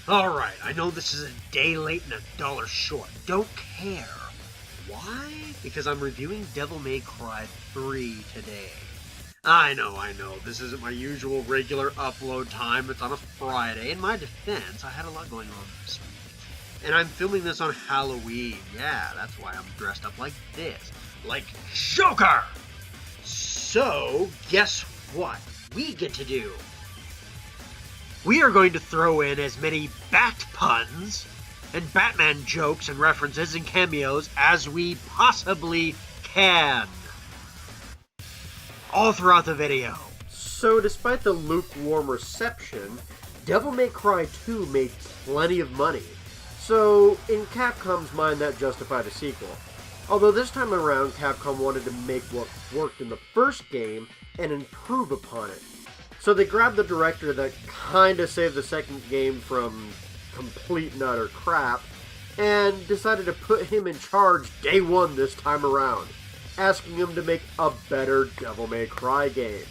Alright, I know this is a day late and $1 short. Don't care. Why? Because I'm reviewing Devil May Cry 3 today. I know. This isn't my usual regular upload time. It's on a Friday. In my defense, I had a lot going on this week. And I'm filming this on Halloween. Yeah, that's why I'm dressed up like this. Like Joker! So, guess what we get to do? We are going to throw in as many Bat puns and Batman jokes and references and cameos as we possibly can. All throughout the video. So despite the lukewarm reception, Devil May Cry 2 made plenty of money. So in Capcom's mind that justified a sequel. Although this time around Capcom wanted to make what worked in the first game and improve upon it. So they grabbed the director that kinda saved the second game from complete and utter crap, and decided to put him in charge day one this time around, asking him to make a better Devil May Cry game.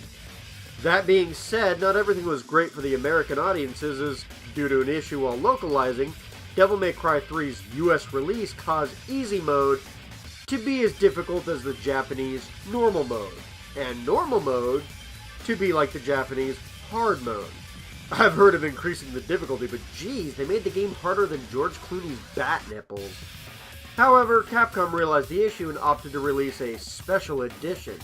That being said, not everything was great for the American audiences, as due to an issue while localizing, Devil May Cry 3's US release caused easy mode to be as difficult as the Japanese normal mode, and normal mode to be like the Japanese hard mode. I've heard of increasing the difficulty, but geez, they made the game harder than George Clooney's bat nipples. However, Capcom realized the issue and opted to release a special edition,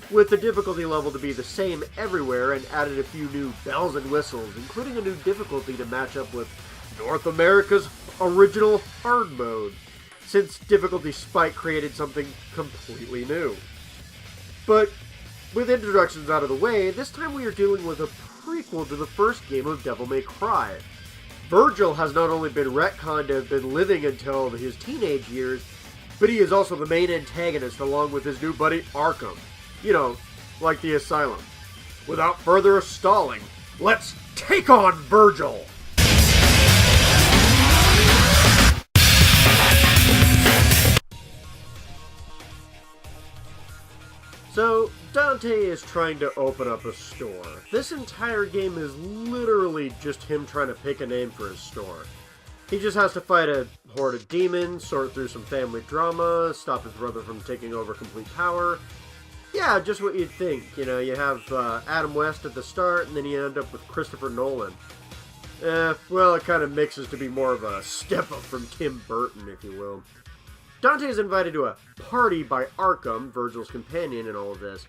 with the difficulty level to be the same everywhere, and added a few new bells and whistles, including a new difficulty to match up with North America's original hard mode, since difficulty spike created something completely new. But with introductions out of the way, this time we are dealing with a prequel to the first game of Devil May Cry. Vergil has not only been retconned to have been living until his teenage years, but he is also the main antagonist along with his new buddy Arkham. You know, like the Asylum. Without further stalling, let's take on Vergil! So, Dante is trying to open up a store. This entire game is literally just him trying to pick a name for his store. He just has to fight a horde of demons, sort through some family drama, stop his brother from taking over complete power. Yeah, just what you'd think. You know, you have Adam West at the start, and then you end up with Christopher Nolan. Well, it kind of mixes to be more of a step up from Tim Burton, if you will. Dante is invited to a party by Arkham, Vergil's companion in all of this.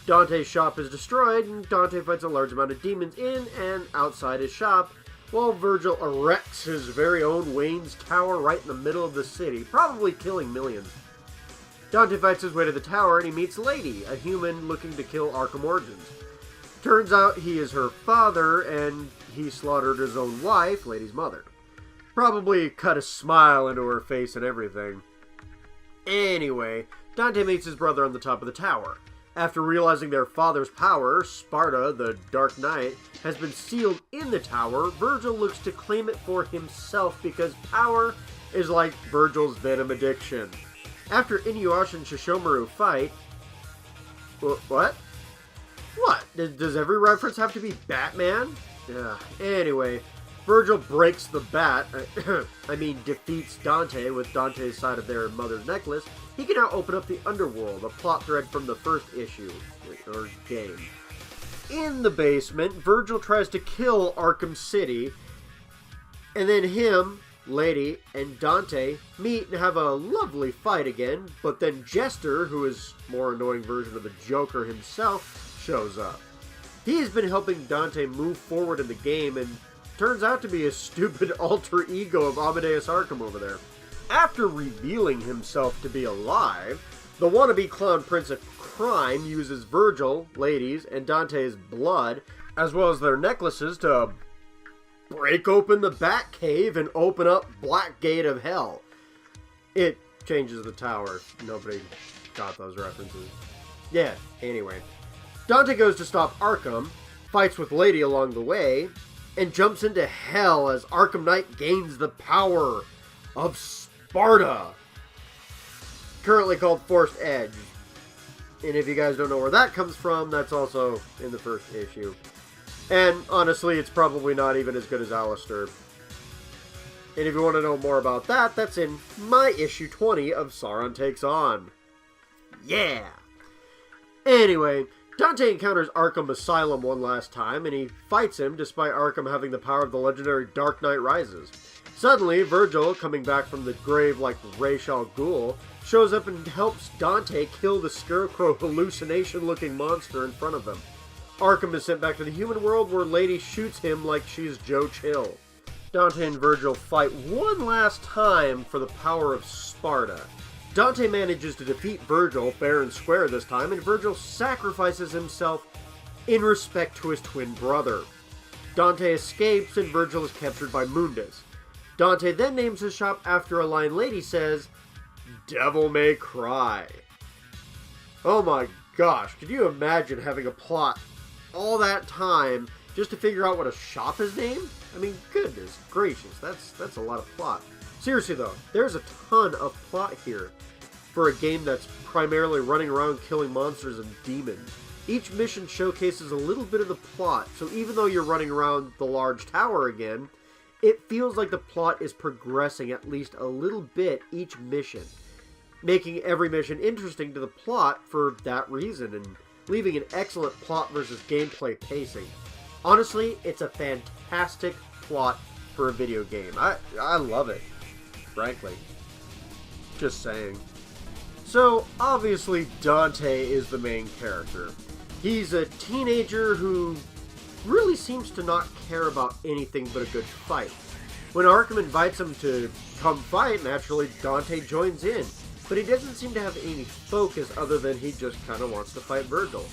Dante's shop is destroyed, and Dante fights a large amount of demons in and outside his shop, while Vergil erects his very own Wayne's Tower right in the middle of the city, probably killing millions. Dante fights his way to the tower, and he meets Lady, a human looking to kill Arkham Origins. Turns out he is her father, and he slaughtered his own wife, Lady's mother. Probably cut a smile into her face and everything. Anyway, Dante meets his brother on the top of the tower. After realizing their father's power, Sparta, the Dark Knight, has been sealed in the tower, Vergil looks to claim it for himself because power is like Vergil's venom addiction. After Inuyasha and Shishomaru fight... What? What? Does every reference have to be Batman? Anyway, Vergil breaks the bat, defeats Dante with Dante's side of their mother's necklace. He can now open up the underworld, a plot thread from the first issue, or game. In the basement, Vergil tries to kill Arkham City, and then him, Lady, and Dante meet and have a lovely fight again, but then Jester, who is a more annoying version of the Joker himself, shows up. He has been helping Dante move forward in the game, and turns out to be a stupid alter ego of Amadeus Arkham over there. After revealing himself to be alive, the wannabe clown prince of crime uses Vergil, Lady's, and Dante's blood, as well as their necklaces, to break open the Batcave and open up Black Gate of Hell. It changes the tower. Nobody got those references. Yeah, anyway. Dante goes to stop Arkham, fights with Lady along the way, and jumps into hell as Arkham Knight gains the power of Sparta. Currently called Forced Edge. And if you guys don't know where that comes from, that's also in the first issue. And honestly, it's probably not even as good as Alistair. And if you want to know more about that, that's in my issue 20 of Sauron Takes On. Yeah! Anyway, Dante encounters Arkham Asylum one last time, and he fights him despite Arkham having the power of the legendary Dark Knight Rises. Suddenly, Vergil, coming back from the grave like Ra's al Ghul, shows up and helps Dante kill the scarecrow hallucination-looking monster in front of them. Arkham is sent back to the human world where Lady shoots him like she's Joe Chill. Dante and Vergil fight one last time for the power of Sparta. Dante manages to defeat Vergil fair and square this time, and Vergil sacrifices himself in respect to his twin brother. Dante escapes and Vergil is captured by Mundus. Dante then names his shop after a line Lady says, "Devil May Cry." Oh my gosh, could you imagine having a plot all that time just to figure out what a shop is named? I mean, goodness gracious, that's a lot of plot. Seriously though, there's a ton of plot here for a game that's primarily running around killing monsters and demons. Each mission showcases a little bit of the plot, so even though you're running around the large tower again, it feels like the plot is progressing at least a little bit each mission, making every mission interesting to the plot for that reason, and leaving an excellent plot versus gameplay pacing. Honestly, it's a fantastic plot for a video game. I love it, frankly. Just saying. So, obviously, Dante is the main character. He's a teenager who really seems to not care about anything but a good fight. When Arkham invites him to come fight, naturally, Dante joins in. But he doesn't seem to have any focus other than he just kind of wants to fight Vergil.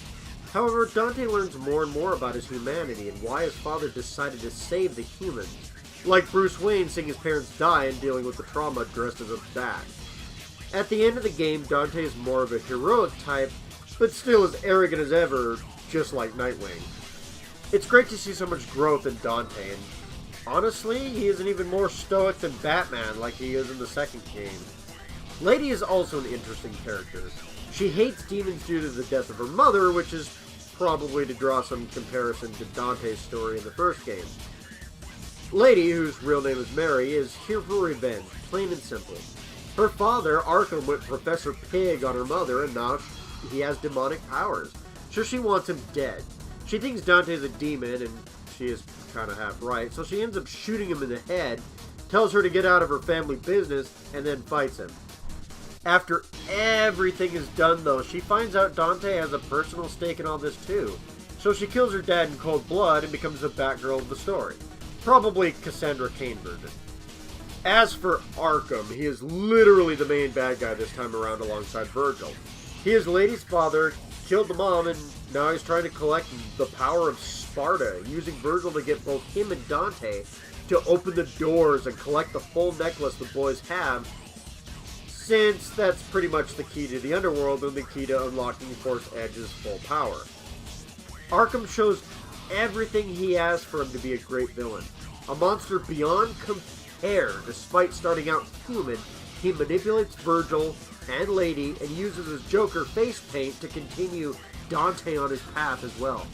However, Dante learns more and more about his humanity and why his father decided to save the humans. Like Bruce Wayne seeing his parents die and dealing with the trauma dressed as a bat. At the end of the game, Dante is more of a heroic type, but still as arrogant as ever, just like Nightwing. It's great to see so much growth in Dante, and honestly, he isn't even more stoic than Batman like he is in the second game. Lady is also an interesting character. She hates demons due to the death of her mother, which is probably to draw some comparison to Dante's story in the first game. Lady, whose real name is Mary, is here for revenge, plain and simple. Her father, Arkham, went Professor Pig on her mother, and now he has demonic powers, so she wants him dead. She thinks Dante's a demon, and she is kind of half right, so she ends up shooting him in the head, tells her to get out of her family business, and then fights him. After everything is done, though, she finds out Dante has a personal stake in all this too, so she kills her dad in cold blood and becomes the Batgirl of the story. Probably Cassandra Cain version. As for Arkham, he is literally the main bad guy this time around alongside Vergil. He is Lady's father, killed the mom, and now he's trying to collect the power of Sparta, using Vergil to get both him and Dante to open the doors and collect the full necklace the boys have, since that's pretty much the key to the underworld and the key to unlocking Force Edge's full power. Arkham shows everything he has for him to be a great villain. A monster beyond compare, despite starting out human, he manipulates Vergil and Lady and uses his Joker face paint to continue Dante on his path as well.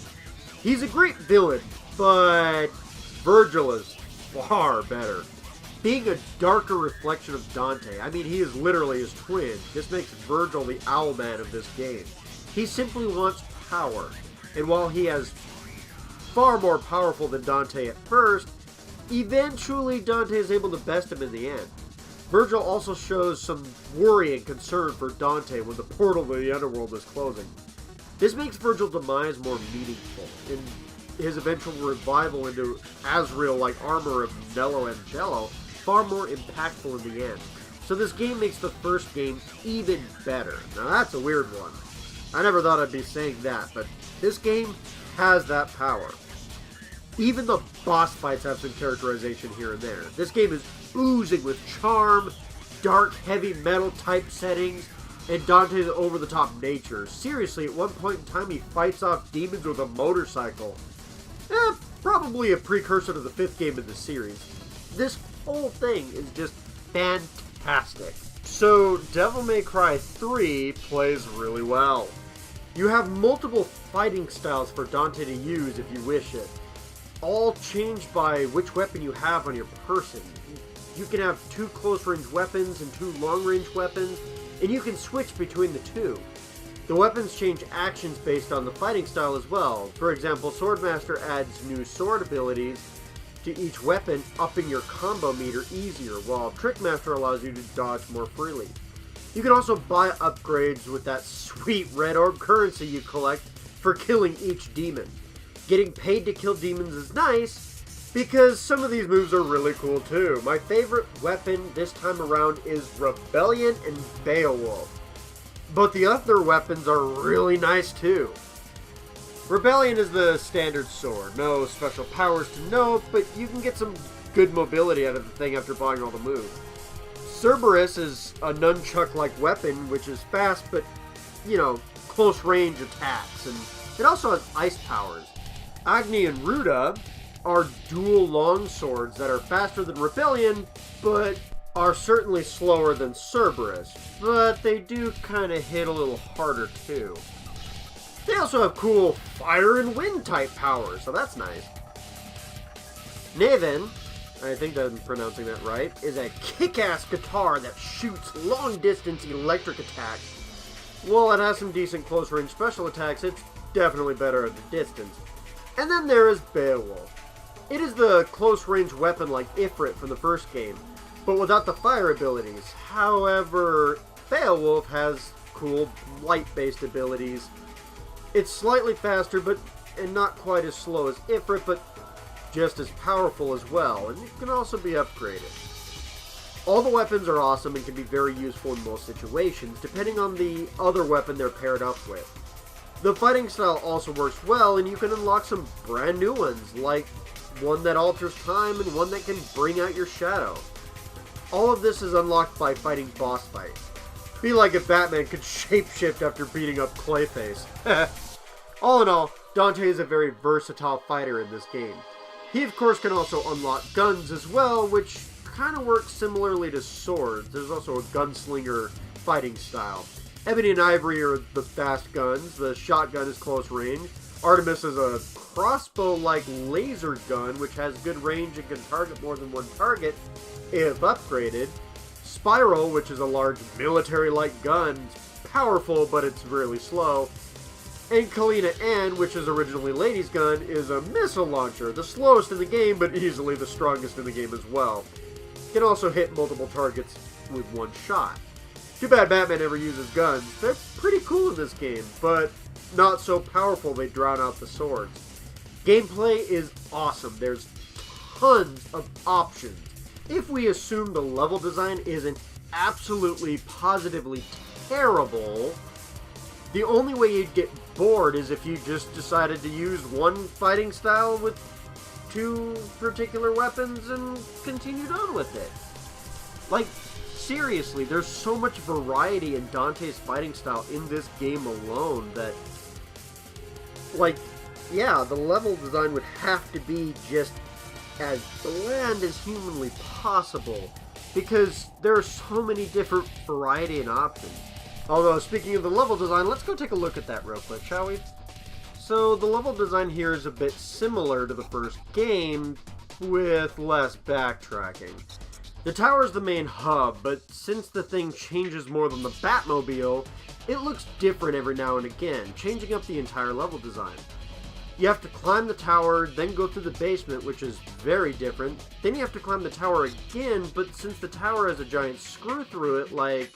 He's a great villain, but Vergil is far better. Being a darker reflection of Dante, I mean, he is literally his twin. This makes Vergil the Owlman of this game. He simply wants power, and while he is far more powerful than Dante at first, eventually Dante is able to best him in the end. Vergil also shows some worry and concern for Dante when the portal to the underworld is closing. This makes Vergil's demise more meaningful, and his eventual revival into Azrael-like armor of Nello Angelo far more impactful in the end. So this game makes the first game even better. Now that's a weird one. I never thought I'd be saying that, but this game has that power. Even the boss fights have some characterization here and there. This game is oozing with charm, dark heavy metal type settings, and Dante's over-the-top nature. Seriously, at one point in time he fights off demons with a motorcycle. Probably a precursor to the 5th game in the series. This whole thing is just fantastic. So, Devil May Cry 3 plays really well. You have multiple fighting styles for Dante to use if you wish it, all changed by which weapon you have on your person. you can have 2 close-range weapons and 2 long-range weapons, and you can switch between the 2. The weapons change actions based on the fighting style as well. For example, Swordmaster adds new sword abilities to each weapon, upping your combo meter easier, while Trickmaster allows you to dodge more freely. You can also buy upgrades with that sweet red orb currency you collect for killing each demon. Getting paid to kill demons is nice, because some of these moves are really cool too. My favorite weapon this time around is Rebellion and Beowulf. But the other weapons are really nice too. Rebellion is the standard sword. No special powers to note, but you can get some good mobility out of the thing after buying all the moves. Cerberus is a nunchuck-like weapon, which is fast, but, close range attacks, and it also has ice powers. Agni and Ruda are dual long swords that are faster than Rebellion, but are certainly slower than Cerberus, but they do kind of hit a little harder too. They also have cool fire and wind type powers, so that's nice. Neven, I think I'm pronouncing that right, is a kick-ass guitar that shoots long-distance electric attacks. While it has some decent close-range special attacks, it's definitely better at the distance. And then there is Beowulf. It is the close-range weapon like Ifrit from the first game, but without the fire abilities. However, Beowulf has cool light-based abilities. It's slightly faster, and not quite as slow as Ifrit, but just as powerful as well, and it can also be upgraded. All the weapons are awesome and can be very useful in most situations, depending on the other weapon they're paired up with. The fighting style also works well, and you can unlock some brand new ones, like one that alters time and one that can bring out your shadow. All of this is unlocked by fighting boss fights. Be like if Batman could shapeshift after beating up Clayface. All in all, Dante is a very versatile fighter in this game. He of course can also unlock guns as well, which kind of works similarly to swords. There's also a gunslinger fighting style. Ebony and Ivory are the fast guns, the shotgun is close range, Artemis is a crossbow-like laser gun which has good range and can target more than one target if upgraded. Spiral, which is a large military-like gun, it's powerful but it's really slow. And Kalina Ann, which is originally Lady's gun, is a missile launcher, the slowest in the game but easily the strongest in the game as well. Can also hit multiple targets with one shot. Too bad Batman never uses guns. They're pretty cool in this game, but not so powerful they drown out the swords. Gameplay is awesome. There's tons of options. If we assume the level design isn't absolutely, positively terrible, the only way you'd get bored is if you just decided to use one fighting style with 2 particular weapons and continued on with it. Like, seriously, there's so much variety in Dante's fighting style in this game alone that, like, yeah, the level design would have to be just as bland as humanly possible, because there are so many different variety and options. Although, speaking of the level design, let's go take a look at that real quick, shall we? So, the level design here is a bit similar to the first game, with less backtracking. The tower is the main hub, but since the thing changes more than the Batmobile, it looks different every now and again, changing up the entire level design. You have to climb the tower, then go through the basement, which is very different. Then you have to climb the tower again, but since the tower has a giant screw through it, like,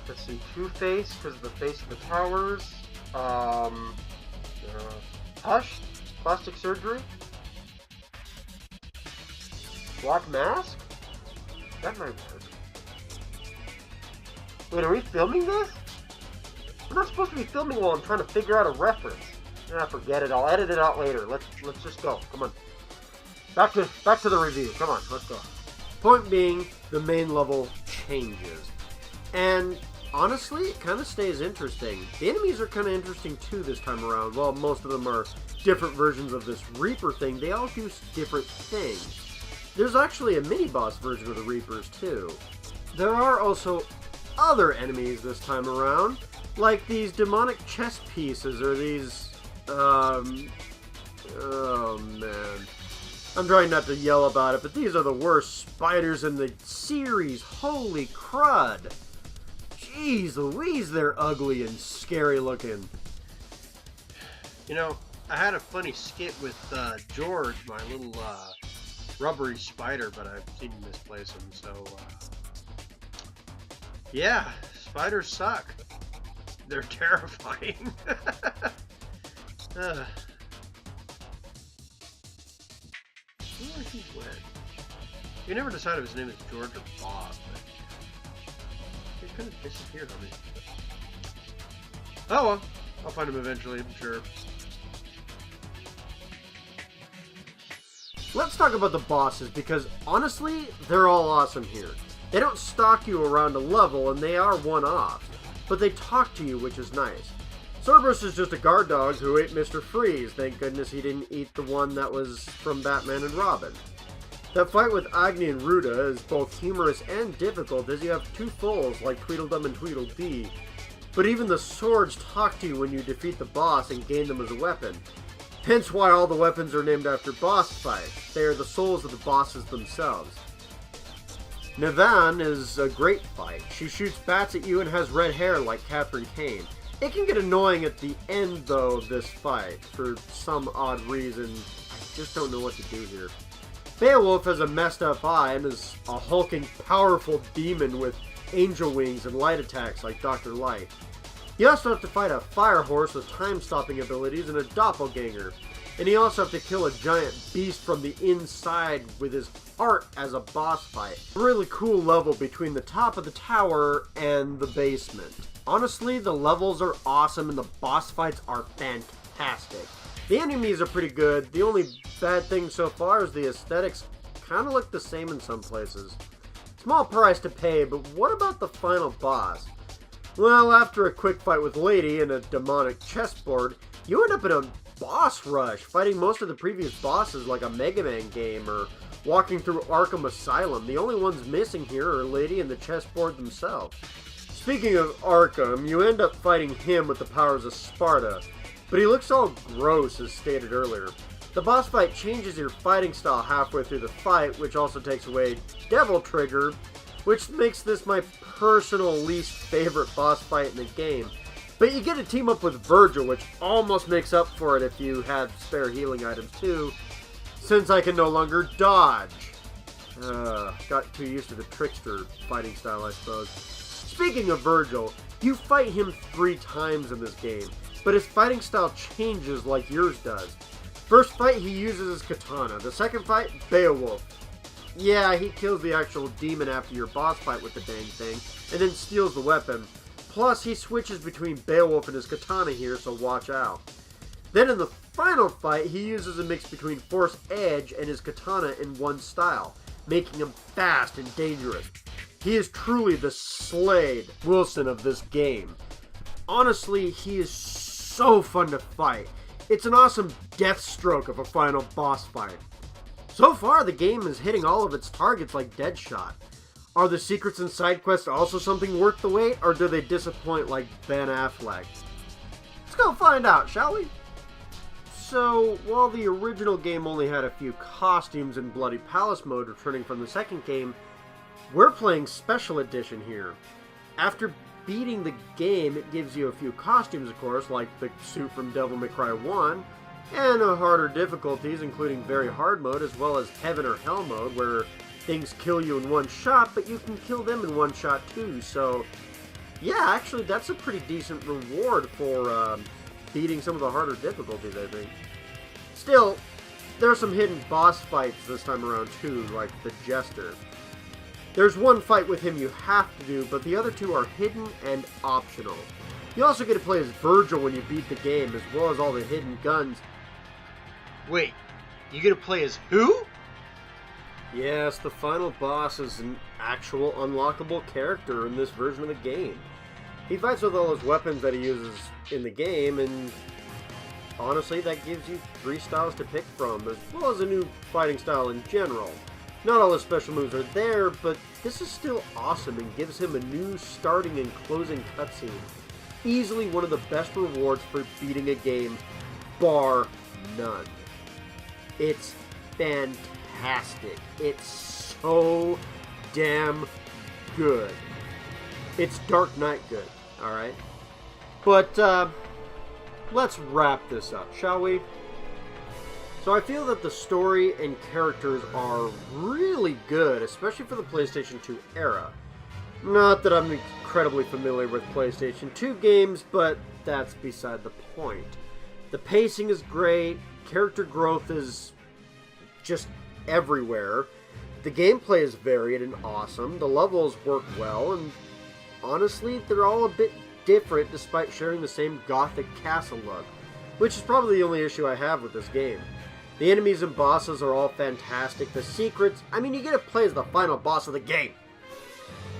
let's see, Two-Face, because of the face of the towers, Hush, Plastic Surgery, Black Mask? That might work. Wait, are we filming this? We're not supposed to be filming while I'm trying to figure out a reference. Ah, forget it. I'll edit it out later. Let's just go. Come on. Back to the review. Come on, let's go. Point being, the main level changes. And honestly, it kind of stays interesting. The enemies are kind of interesting too this time around. While most of them are different versions of this Reaper thing, they all do different things. There's actually a mini-boss version of the Reapers too. There are also other enemies this time around, like these demonic chess pieces, or these, Oh, man. I'm trying not to yell about it, but these are the worst spiders in the series. Holy crud. Jeez Louise, they're ugly and scary looking. You know, I had a funny skit with George, my little rubbery spider, but I've seen him misplace him, so yeah, spiders suck. They're terrifying. Where he went? You never decided if his name is George or Bob, but he kind of disappeared on me. Oh well, I'll find him eventually, I'm sure. Let's talk about the bosses, because honestly, they're all awesome here. They don't stalk you around a level, and they are one-offs, but they talk to you, which is nice. Cerberus is just a guard dog who ate Mr. Freeze. Thank goodness he didn't eat the one that was from Batman and Robin. That fight with Agni and Ruda is both humorous and difficult, as you have two foals like Tweedledum and Tweedledee. But even the swords talk to you when you defeat the boss and gain them as a weapon. Hence why all the weapons are named after boss fights. They are the souls of the bosses themselves. Nevan is a great fight. She shoots bats at you and has red hair like Catherine Kane. It can get annoying at the end, though, of this fight. For some odd reason, I just don't know what to do here. Beowulf has a messed up eye and is a hulking, powerful demon with angel wings and light attacks like Dr. Light. You also have to fight a fire horse with time-stopping abilities and a doppelganger. And you also have to kill a giant beast from the inside with his heart as a boss fight. A really cool level between the top of the tower and the basement. Honestly, the levels are awesome and the boss fights are fantastic. The enemies are pretty good. The only bad thing so far is the aesthetics kind of look the same in some places. Small price to pay, but what about the final boss? Well, after a quick fight with Lady and a demonic chessboard, you end up in a boss rush, fighting most of the previous bosses like a Mega Man game or walking through Arkham Asylum. The only ones missing here are Lady and the chessboard themselves. Speaking of Arkham, you end up fighting him with the powers of Sparta, but he looks all gross as stated earlier. The boss fight changes your fighting style halfway through the fight, which also takes away Devil Trigger, which makes this my personal least favorite boss fight in the game. But you get to team up with Vergil, which almost makes up for it if you have spare healing items too, since I can no longer dodge. Got too used to the trickster fighting style, I suppose. Speaking of Vergil, you fight him 3 times in this game, but his fighting style changes like yours does. First fight, he uses his katana. The second fight, Beowulf. Yeah, he kills the actual demon after your boss fight with the dang thing, and then steals the weapon. Plus, he switches between Beowulf and his katana here, so watch out. Then in the final fight, he uses a mix between Force Edge and his katana in one style, making him fast and dangerous. He is truly the Slade Wilson of this game. Honestly, he is so fun to fight. It's an awesome death stroke of a final boss fight. So far, the game is hitting all of its targets like Deadshot. Are the secrets and side quests also something worth the wait, or do they disappoint like Ben Affleck? Let's go find out, shall we? So, while the original game only had a few costumes in Bloody Palace mode returning from the second game, we're playing Special Edition here. After beating the game, it gives you a few costumes, of course, like the suit from Devil May Cry 1, and harder difficulties, including Very Hard mode, as well as Heaven or Hell mode, where things kill you in one shot, but you can kill them in one shot too. So, yeah, actually, that's a pretty decent reward for beating some of the harder difficulties, I think. Still, there are some hidden boss fights this time around too, like the Jester. There's one fight with him you have to do, but the other 2 are hidden and optional. You also get to play as Vergil when you beat the game, as well as all the hidden guns. Wait, you get to play as who? Yes, the final boss is an actual unlockable character in this version of the game. He fights with all his weapons that he uses in the game, and honestly, that gives you 3 styles to pick from, as well as a new fighting style in general. Not all his special moves are there, but this is still awesome and gives him a new starting and closing cutscene. Easily one of the best rewards for beating a game, bar none. It's fantastic. It's so damn good. It's Dark Knight good, alright? But, let's wrap this up, shall we? So I feel that the story and characters are really good, especially for the PlayStation 2 era. Not that I'm incredibly familiar with PlayStation 2 games, but that's beside the point. The pacing is great, character growth is just everywhere, the gameplay is varied and awesome, the levels work well, and honestly, they're all a bit different despite sharing the same gothic castle look, which is probably the only issue I have with this game. The enemies and bosses are all fantastic, the secrets, I mean, you get to play as the final boss of the game.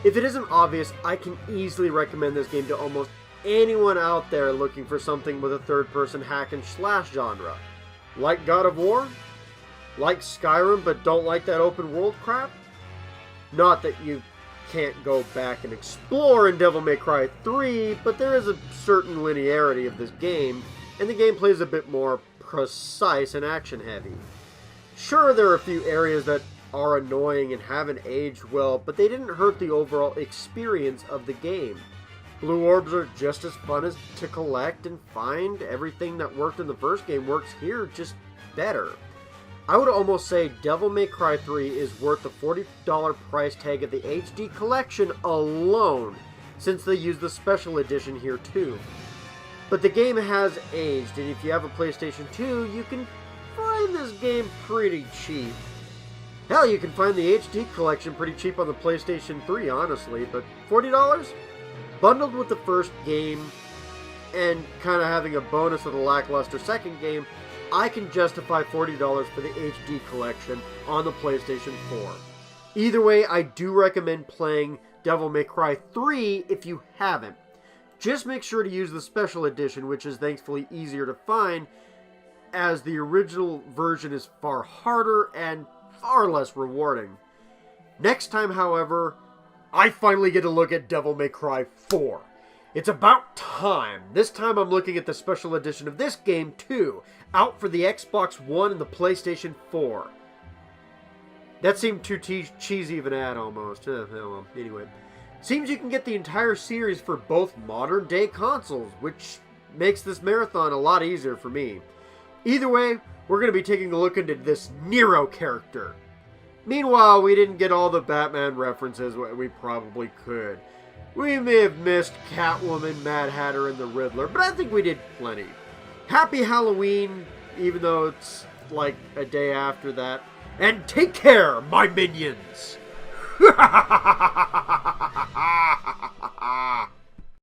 If it isn't obvious, I can easily recommend this game to almost anyone out there looking for something with a third-person hack and slash genre. Like God of War? Like Skyrim but don't like that open world crap? Not that you can't go back and explore in Devil May Cry 3, but there is a certain linearity of this game, and the gameplay is a bit more precise and action-heavy. Sure, there are a few areas that are annoying and haven't aged well, but they didn't hurt the overall experience of the game. Blue orbs are just as fun as to collect and find. Everything that worked in the first game works here, just better. I would almost say Devil May Cry 3 is worth the $40 price tag of the HD collection alone, since they use the special edition here too. But the game has aged, and if you have a PlayStation 2, you can find this game pretty cheap. Hell, you can find the HD collection pretty cheap on the PlayStation 3, honestly, but $40? Bundled with the first game, and kind of having a bonus of the lackluster second game, I can justify $40 for the HD collection on the PlayStation 4. Either way, I do recommend playing Devil May Cry 3 if you haven't. Just make sure to use the special edition, which is thankfully easier to find, as the original version is far harder and far less rewarding. Next time, however, I finally get to look at Devil May Cry 4. It's about time. This time I'm looking at the special edition of this game too, out for the Xbox One and the PlayStation 4. That seemed too cheesy of an ad almost. Well, anyway. Seems you can get the entire series for both modern day consoles, which makes this marathon a lot easier for me. Either way, we're going to be taking a look into this Nero character. Meanwhile, we didn't get all the Batman references we probably could. We may have missed Catwoman, Mad Hatter, and the Riddler, but I think we did plenty. Happy Halloween, even though it's like a day after that. And take care, my minions!